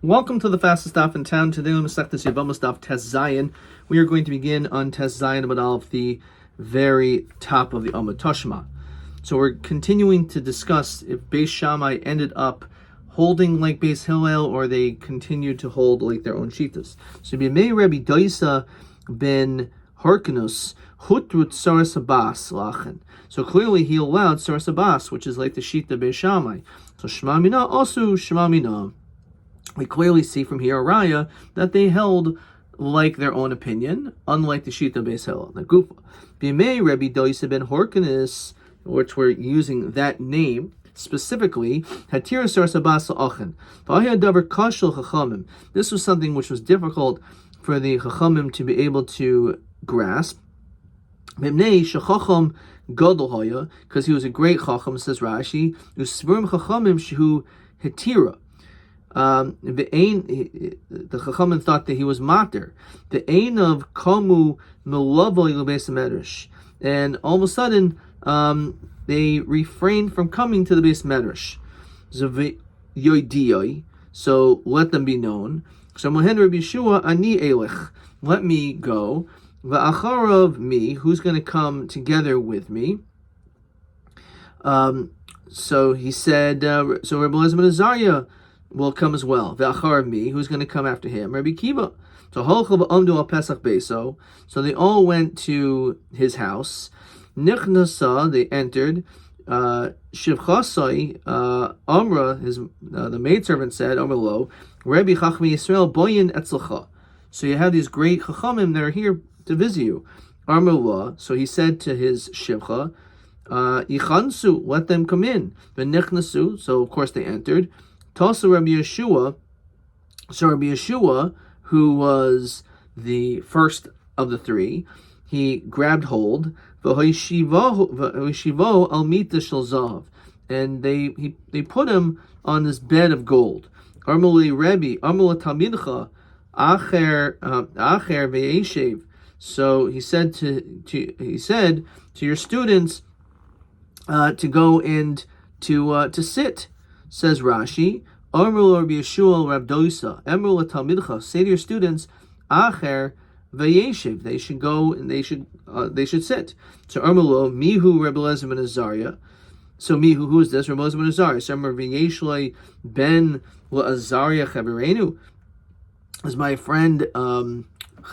Welcome to the fastest stop in town. Today on Masechtas Yevamot daf Tes Zayin. We are going to begin on Tes Zayin Amud Aleph, the very top of the Amud Tashma. So we're continuing to discuss if Beis Shammai ended up holding like Beis Hillel or they continued to hold like their own shitas. So B'mei Rabbi Doisa ben Harkanus Hutrut Saras Abbas Lachen. So clearly he allowed Saras Abbas, which is like the shita Beis Shammai. So Shema Mina also Shema Mina. We clearly see from here, Raya, that they held like their own opinion, unlike the Shita Beis Hillel. The Gufa. B'mei Rabbi Doisa ben Horkanis, which we're using that name specifically, Hatira Saras Abbas La'achen. V'ahya davar kashel chachamim. This was something which was difficult for the chachamim to be able to grasp. B'mnei shechacham gadol haya, because he was a great chacham, says Rashi. Usvrim chachamim shehu Hatira. The Chachamim thought that he was mater. The ain of kamu melavoy lebeis medrash, and all of a sudden they refrained from coming to the beis medrash. So let them be known. So Mohen Rabbi Yeshua ani elech, let me go. Va'acharav me, who's going to come together with me? So he said. So Rabbi Elazar ben Azariah will come as well. Ve'achar me, who's going to come after him? Rabbi Kiva. So holchav amdu al Pesach beso. So they all went to his house. Nichnasa, they entered. Shivchasai, Amra, the maidservant said, Amra lo, Rabbi Chachmi Yisrael boyin etzlacha. So you have these great chachamim that are here to visit you. Amra lo, so he said to his shivcha, Yichansu, let them come in. V'nichnasu, so of course they entered. Tasa Rabbi Yeshua, so Rabbi Yeshua, who was the first of the three, he grabbed hold, and they put him on this bed of gold. So he said to your students to go and to sit. Says Rashi, Amru Rabbi Yeshua Rab Doisa, Amru Talmidcha, say to your students, Acher v'yeshiv, they should go and they should sit. So Amru Mihu Rabbi Elazar ben Azariah. So Mihu, who is this? Rabbi Elazar ben Azariah. So Rabbi Yeshlai ben Azariah Chavirenu. Does my friend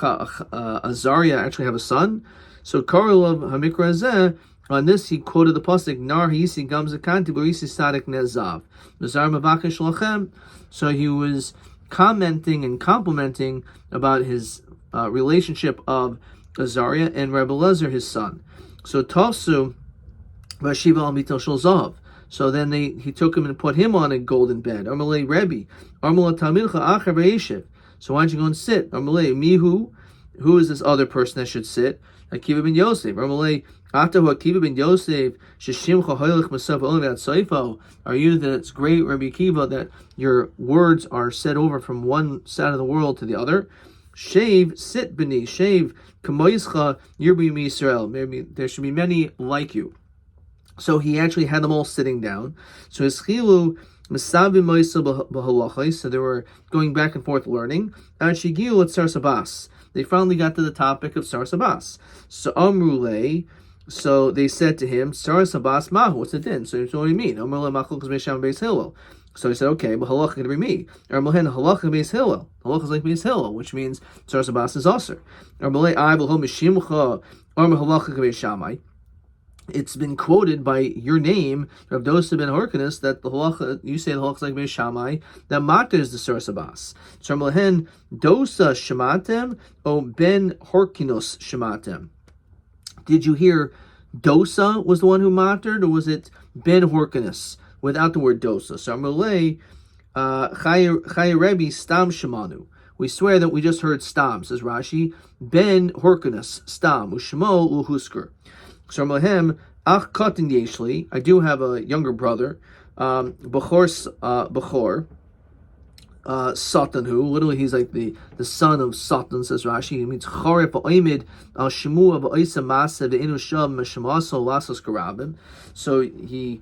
Azariah actually have a son? So Karol of Hamikra Zeh. On this, he quoted the pasuk Nar Hisi Gam Zakanti Barisi Sadik Nezav Nazar Mavakish Lachem. So he was commenting and complimenting about his relationship of Azariah and Rabbi Elazar, his son. So Tafsu Vashiva al Mitel Shel Zav. So then he took him and put him on a golden bed. Amalei Rebbe, Amala Tamilcha Acher Vayeshev. So why don't you go and sit? Amalei Mihu, who is this other person that should sit? Akiva ben Yosef. Amalei Atahu Akiva ben Yosef. Sheshimcha Hoylech Masav Olav Soifo. Are you that's great, Rabbi Akiva, that your words are set over from one side of the world to the other? Shave, sit beneath. Shave, Kamoischa Yirbi Yisrael. Maybe there should be many like you. So he actually had them all sitting down. So his chilu Masavim Moisa b'halachos. So they were going back and forth learning. And Shigiu at Saras Abbas. They finally got to the topic of Saras Abbas. So Amrulei. So they said to him, Saras Abbas Mahu, what's it then? So what do you mean? Amrulei Machlokas Beisham Beis Hillel. So he said, okay, but halacha can be me. Amrulei Halacha Beis Hillel. Halacha is like Beis Hillel, which means Saras Abbas is Aser. Amrulei I B'Hol Mishimcha Amr Halacha Beis Shammai. It's been quoted by your name, Rav Dosa ben Horkanis, that the halacha, you say the halacha is like Beis Shammai, that Mata is the Saras Abbas. So Amrulehen Dosa Shematem O Ben Horkinos Shematem. Did you hear Dosa was the one who mattered, or was it Ben Horkanis without the word Dosa? So Amrulei Chaya Rebbe Stam Shemanu. We swear that we just heard Stam, says Rashi. Ben Horkanis Stam Ushmo Uhusker. So Amrulhem Ach Katan Yeshli. I do have a younger brother, Bechor. Satan, who literally he's like the son of Satan, says Rashi. He means Charef Oimid al Shemua Ba'isa Masa Ve'inu Shav Meshamaso Lasas Karabim. So he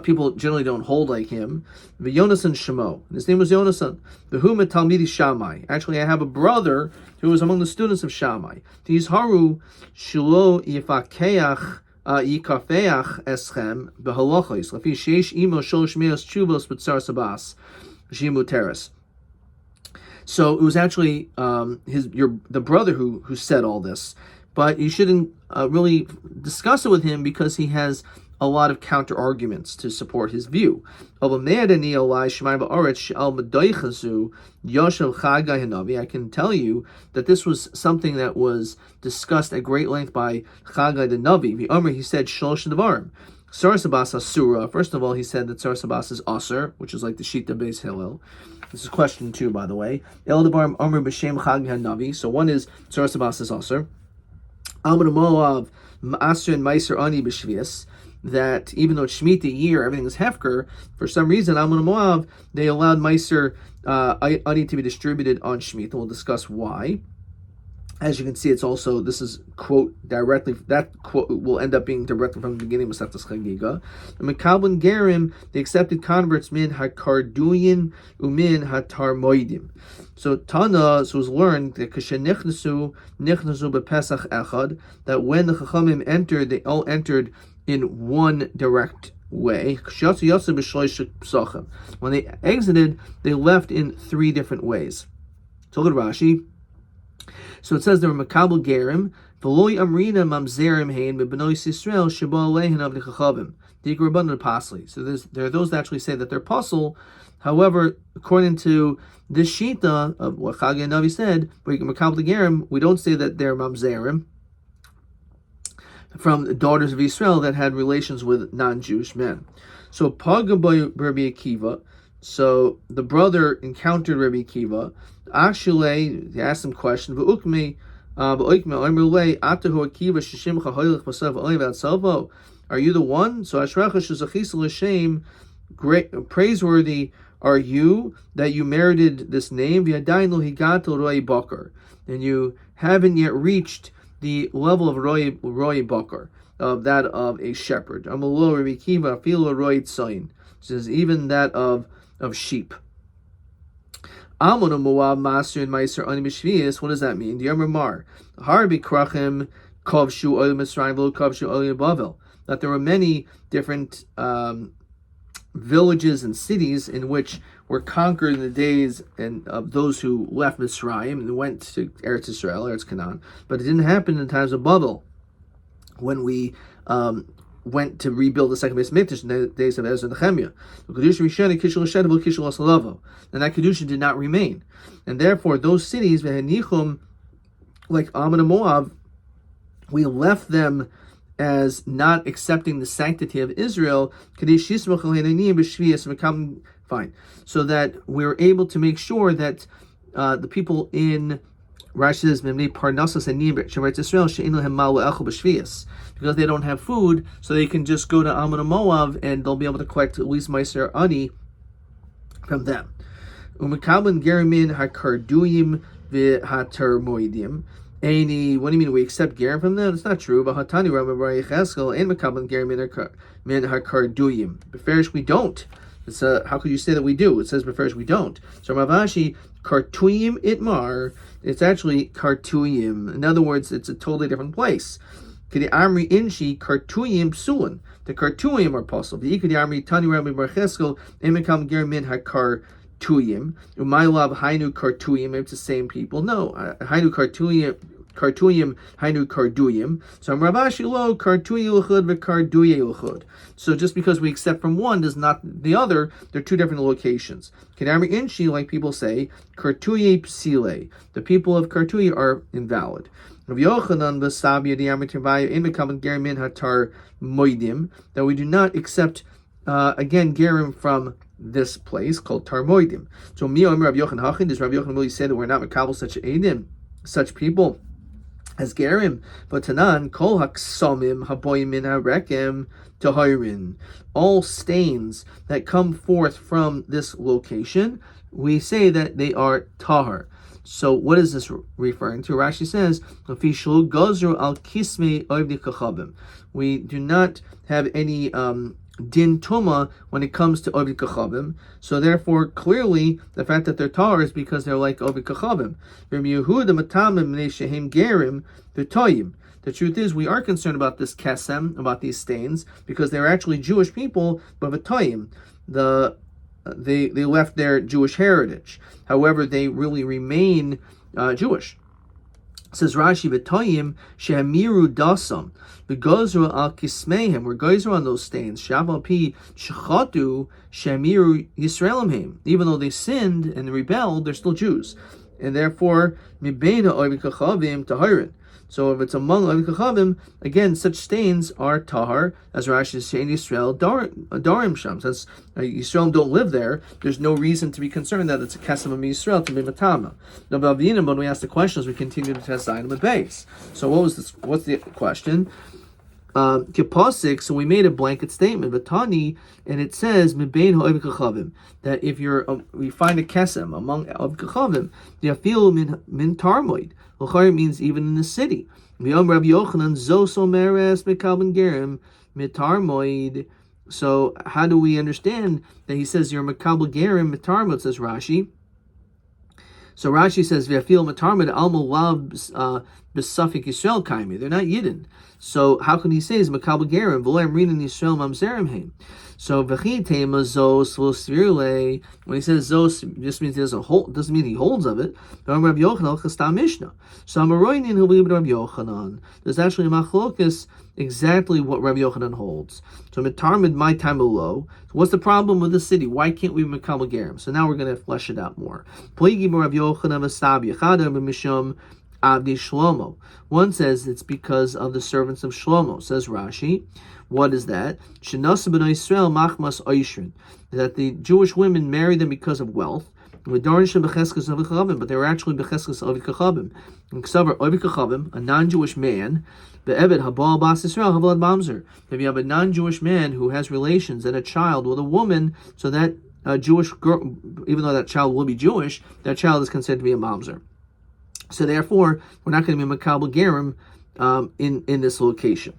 People generally don't hold like him. V'Yonasan Shemo. His name was Yonasan. V'Huma Talmidi Shammai. Actually, I have a brother who was among the students of Shammai. Tizharu Shilo Yifakeach Yikafeach Eschem B'Halachos. Lafi Sheish Imo Sholosh Meos Chuvos B'Tzar Sabas Shimu Teres. So it was actually the brother who said all this, but you shouldn't really discuss it with him because he has a lot of counter arguments to support his view. I can tell you that this was something that was discussed at great length by Chagai the Navi. He said Shlosh Devarim. Sarasabas Asura. First of all, he said that Sarasabas is Asur, which is like the Shita Beis Hillel. This is question 2, by the way. El Devarim Amr B'Shem Chagai Navi. So one is Sarasabas is Asur. Amr Moav Asur and Meiser Ani B'Shvius. That even though it's Shemitah year, everything is Hefker, for some reason, Ammon and Moab, they allowed Meiser Ani to be distributed on Shemitah. We'll discuss why. As you can see, it's also, this is quote directly, that quote will end up being directly from the beginning of Masechtas Chagiga. The Mekablan Gerim, the accepted converts, min hakarduyin umin hatarmoidim. So Tana, so was learned that nichnasu bepesach echad, that when the Chachamim entered, they all entered in one direct way. When they exited, they left in 3 different ways. So look at Rashi. So it says there were Makabel Gerim, Veloy Amrina Mamzerim Hain, Benois Yisrael, Shabal Lehin of the Chachavim. The Rabbanan Pasli. So there are those that actually say that they're puzzle. However, according to this Shita of what Chagai and Navi said, Makabel Gerim, we don't say that they're Mamzerim from the daughters of Israel that had relations with non-Jewish men. So Pagaboy Rabbi Akiva, so the brother encountered Rabbi Akiva. Actually, he asked him a question. Are you the one? So great, praiseworthy are you that you merited this name, and you haven't yet reached the level of Roy Bakar, of that of a shepherd. Says even that of sheep. What does that mean? That there were many different villages and cities in which were conquered in the days of those who left Mitzrayim and went to Eretz Yisrael, Eretz Canaan. But it didn't happen in times of Babel, when we went to rebuild the second base Mikdash in the days of Ezra and Nehemiah. And that Kedusha did not remain. And therefore, those cities, like Ammon and Moab, we left them as not accepting the sanctity of Israel. Fine. So that we were able to make sure that the people in Rashi says, because they don't have food, so they can just go to Ammon and Moab and they'll be able to collect at least Meiser Ani from them. What do you mean we accept Gerim from them? It's not true. Beferish we don't. It's how could you say that we do? It says beferish we don't. So Ravashi, Kartuyim Itmar, it's actually Kartuyim. In other words, it's a totally different place. Kedi Amri Inshi Kartuyim Psulin. The Kartuyim are possible. The Ikadi Amri Tani Rabbi Barcheskel Emekam Germin Hakar Tuyim. Umaylav Hainu Kartuyim. It's the same people. No, Hainu Kartuyim. Hainu Karduyim. So Ravashi lo Kartuyi Luchud v'Karduye Luchud. So just because we accept from one does not the other. They're 2 different locations. Kedamri Inshi, like people say, Kartuye Psile. The people of Kartuye are invalid. Rav Yochanan v'Sabia di'amri Tivaya in Mekaban Gerimin Hatar Moidim, that we do not accept again Gerim from this place called Tarmoidim. So Mio Rav Yochanan Hachin, does Rav Yochanan really say that we're not Mekabel such people as Gerim? But Tanan Kol Haksomim Haboimin Harekim Tahirin, all stains that come forth from this location, we say that they are tahar. So what is this referring to? Rashi says, we do not have any din tuma when it comes to ovid kachavim. So therefore, clearly, the fact that they're tahor is because they're like ovid kachavim. The truth is, we are concerned about this kesem, about these stains, because they're actually Jewish people, but v'toyim, they left their Jewish heritage. However, they really remain Jewish. Says Rashi, v'toyim shehamiru dasam, v'gozru al kismeihem, we're gozru on those stains, shaval pi shechatu shehamiru Yisraelimhem, even though they sinned and rebelled, they're still Jews. And therefore, mibeina oivik kachavim tahirin. So if it's among oivik kachavim, again, such stains are tahar, as Rashi is saying, Yisrael darim sham. Since Yisrael don't live there, there's no reason to be concerned that it's a kesem of Yisrael to be matama. Now, when we ask the questions, we continue to test item at base. So what's the question? Kipasik, so we made a blanket statement, Vatani, and it says Mibein ha'oivik kachavim, that if we find a kesem among oivik kachavim, yafil min tarmoid. L'chayr means even in the city. V'yom Rabbi Yochanan zos omeres mekabin gerim mitarmoid. So how do we understand that he says you're mekabel gerim mitarmoid? Says Rashi. So Rashi says v'yafil mitarmoid almo lav b'safik Yisrael kaimi. They're not Yidden. So how can he say is mekabel gerim v'lo amrin Yisrael mamzerim heim? So v'chitema zos v'svirle. When he says zos, just means he doesn't mean he holds of it. But Rabbi Yochanan chastam mishnah. So Amaroinin who believe in Rabbi Yochanan. There's actually a machlokas exactly what Rabbi Yochanan holds. So mitarmid my time below. So what's the problem with the city? Why can't we mekabel gerim? So now we're going to flesh it out more. Pligi Rabbi Yochanan v'sabi echad b'mishum Avdi Shlomo. One says it's because of the servants of Shlomo. Says Rashi, what is that? Shenasa b'nai Yisrael machmas oishrin, that the Jewish women married them because of wealth. But they were actually becheskes ovid kachavim. And ksavar ovid kachavim, a non-Jewish man, be'eved habal bas Yisrael havlad mamzer. If you have a non-Jewish man who has relations and a child with a woman, so that Jewish girl, even though that child will be Jewish, that child is considered to be a mamzer. So therefore, we're not going to be mekabel gerim in this location.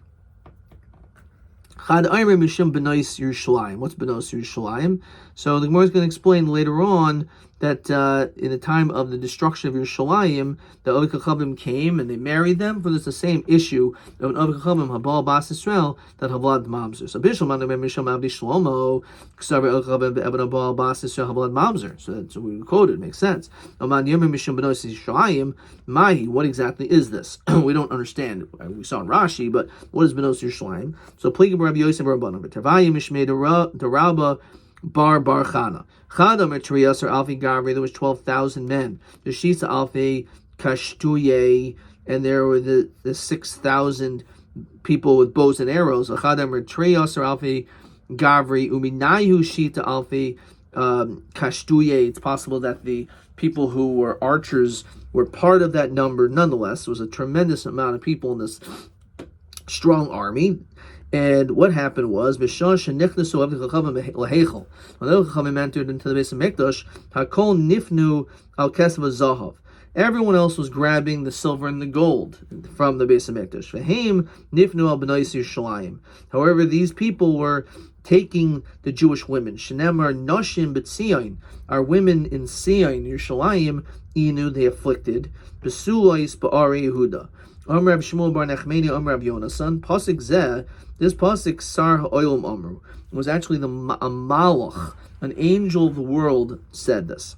Chad Ayrim Mishim B'nais Yerushalayim. What's B'nais Yerushalayim? So the Gemara is going to explain later on that in the time of the destruction of Yerushalayim, the Ovid Kachavim came and they married them, for it's the same issue of an Ovid Kachavim Habal Bas Yisrael that Havlad Mamzer. So Bishlam Mandam Misham Abdi Shlomo Ksaver Ovid Kachavim Be'ebed Habal Bas Yisrael Havlad Mamzer. So that's what we quoted. Makes sense. Aman Yemim Mishim B'nais Yerushalayim Mahi. What exactly is this? We don't understand. We saw in Rashi, but what is B'nais Yerushalayim? So Pligim Rabbi Yosef Rabbanim Tavayim Mishmei the Rabba Bar Chana. Chadam Triasar Alfi Gavri, there was 12,000 men. The Shisa Alfi Kashtuye, and there were the 6,000 people with bows and arrows. Chadam Triasar Alfi Gavri, Uminayu Shita Alfi Kashtuye. It's possible that the people who were archers were part of that number. Nonetheless, it was a tremendous amount of people in this strong army. And what happened was, when the Chachamim entered into the Beis Hamikdash, Hakol nifnu al kesef zahav. Everyone else was grabbing the silver and the gold from the Beis Hamikdash. V'heim nifnu al b'nais Yerushalayim. However, these people were taking the Jewish women. Shenemar nashim b'tzion, our women in Sion, Yerushalayim, inu, they afflicted. Besulois ba'ari Yehuda. Amr Rav Shmuel bar Nechmeni, Amr Rav Yonasan, Pasik Zeh, this Pasik Sar Ha'olam Amru, was actually a Malach, an angel of the world, said this.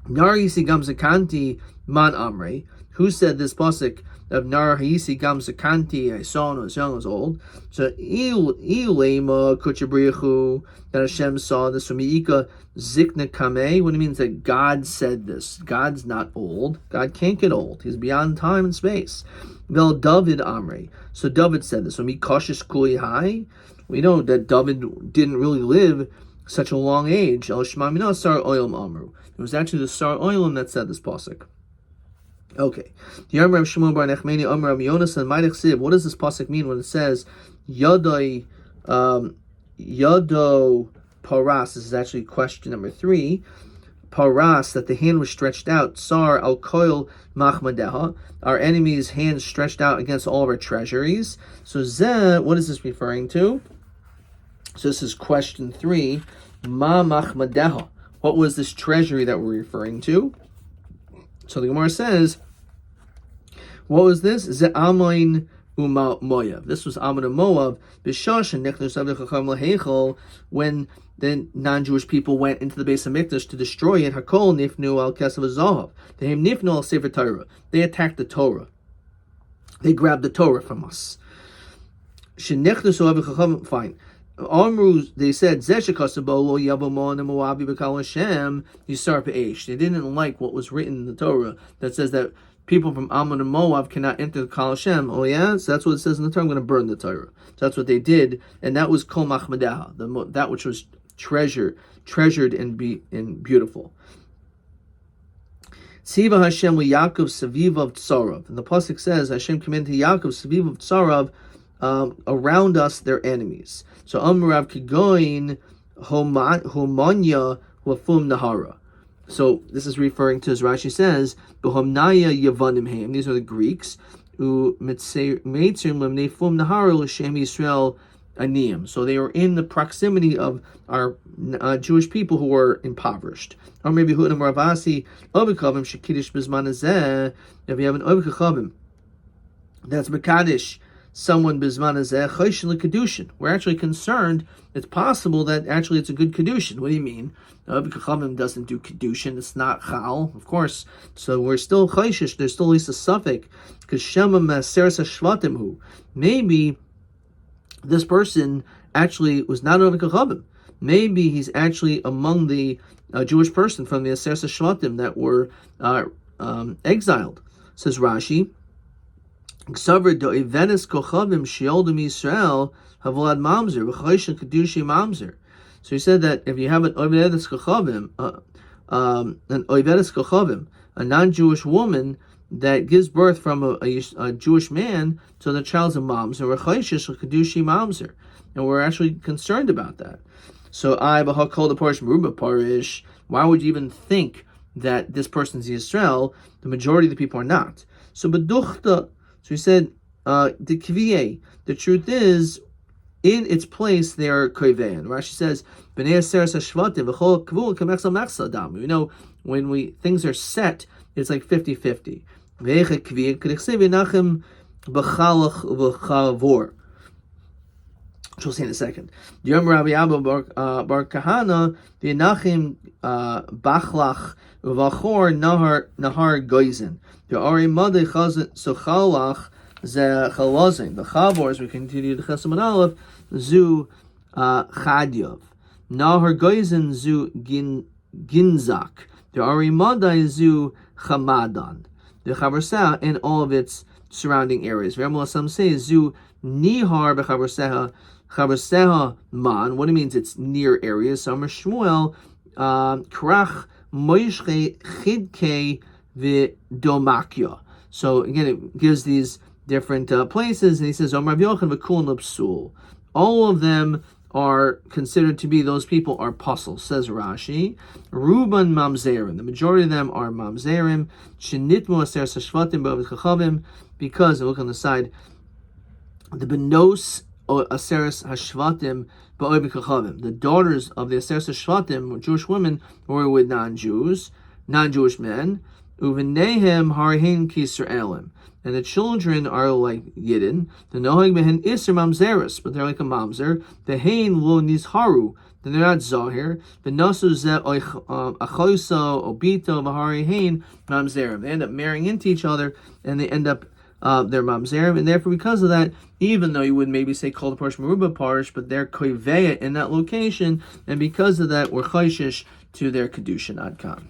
Nar Yisi Gam Zakanti Man Amre, who said this Pasik of Nar Yisi Gam Zakanti, I saw when I was young, I was old. So Ilema Kuchabriyahu, that Hashem saw this from Meika Zikna Kameh, when it means that God said this. God's not old. God can't get old. He's beyond time and space. Vel David Amre. So David said this. From Mikashish Kuli Hai, we know that David didn't really live such a long age. El Shmamina Sar Oilam Amru. It was actually the Sar Oilam that said this pasuk. Okay. The Amr of Shmuel bar Nechmeni, Amr of Yonas and Maidach Siv. What does this pasuk mean when it says Yadoi Yado Paras? This is actually question number 3. paras, that the hand was stretched out, tsar al koil machmadeha, our enemy's hand stretched out against all of our treasuries. So zeh, what is this referring to? So this is question 3. Ma machmadeha. What was this treasury that we're referring to? So the Gemara says, what was this? Ze Amoin Moav. This was Ammon and Moab. When the non-Jewish people went into the base of Mikdash to destroy it, Hakol nifnu al kesav zahav. They nifnu al sefer Torah. They attacked the Torah. They grabbed the Torah from us. Fine. They said, they didn't like what was written in the Torah that says that people from Ammon and Moab cannot enter the Kal Hashem. Oh yeah? So that's what it says in the Torah. I'm going to burn the Torah. So that's what they did. And that was Kol Machmadeha, that which was treasured and beautiful. Tziva Hashem li Yaakov Savivav Tsarav. And the Pasuk says, Hashem commanded to Yaakov Savivav Tsarav, around us their enemies. So Amrav Kigoin Homanya Wafum Nahara. So this is referring to, as Rashi says, Behomnaya Yavanim Haim. These are the Greeks. So they are in the proximity of our Jewish people who are impoverished. Or maybe if you have an Ovik that's Mekadesh, someone Bizman Azeh, Chayshin Kedushin. We're actually concerned. It's possible that actually it's a good Kedushin. What do you mean? Ovik doesn't do Kedushin. It's not Chal, of course. So we're still Chayshish. There's still at least a suffix. Because Shema Maseres HaShvatim Hu. Maybe this person actually was not Ovik Chachamim. Maybe he's actually among the Jewish person from the Aseres HaShvatim that were exiled. Says Rashi, so he said that if you have an Oivedes Kochavim, a non-Jewish woman that gives birth from a Jewish man, so the child's a mamzer, and we're actually concerned about that. So why would you even think that this person's Yisrael? The majority of the people are not. So he said, the truth is, in its place, they are koivein. Rashi says, you know, when things are set, it's like 50-50. Which we'll see in a second. Yom Rabbi Abba Bar Kahana, the Nachim Bachlach Vachor Nahar Goizen. The Ari Made Chazit Sochalach Ze Chalazin. The Chavor, as we continue the Chesam and Aleph, Zu Chadyov. Nahar Goizen Zu Ginzak. The Ari Made Zu Chamadan. The Chavarsa and all of its surrounding areas. Some say Zu Nihar Bechavarseha. Chavarseha man, what it means, it's near areas. Samar Shmuel, Krach Moishche Chidke V'Domakya. So again, it gives these different places, and he says, Omar V'Yochan V'Kul N'Psul. All of them are considered to be, those people are puzzles, says Rashi. Ruban Mamzerim, the majority of them are Mamzerim. Shenitmu Aser Sashvatim B'Avid Chachavim, because, look on the side, the Benos Aseres Hashvatim Ba'oib Kachavim. The daughters of the Aseres Hashvatim, Jewish women, were with non-Jewish men. Uvenehem Harihin Kisraelim. And the children are like Yidden. The Nohag Behen Isser Mamzeris, but they're like a Mamzer. The Hein Lo Nizharu, then they're not Zahir. The Nasu Ze Achoisa Obito Bahari Hein Mamzerim. They end up marrying into each other, and they end up they're mamzerim, and therefore because of that, even though you would maybe say call the parish Meruba parish, but they're koiveya in that location, and because of that, we're chayshish to their kedushin ad kan.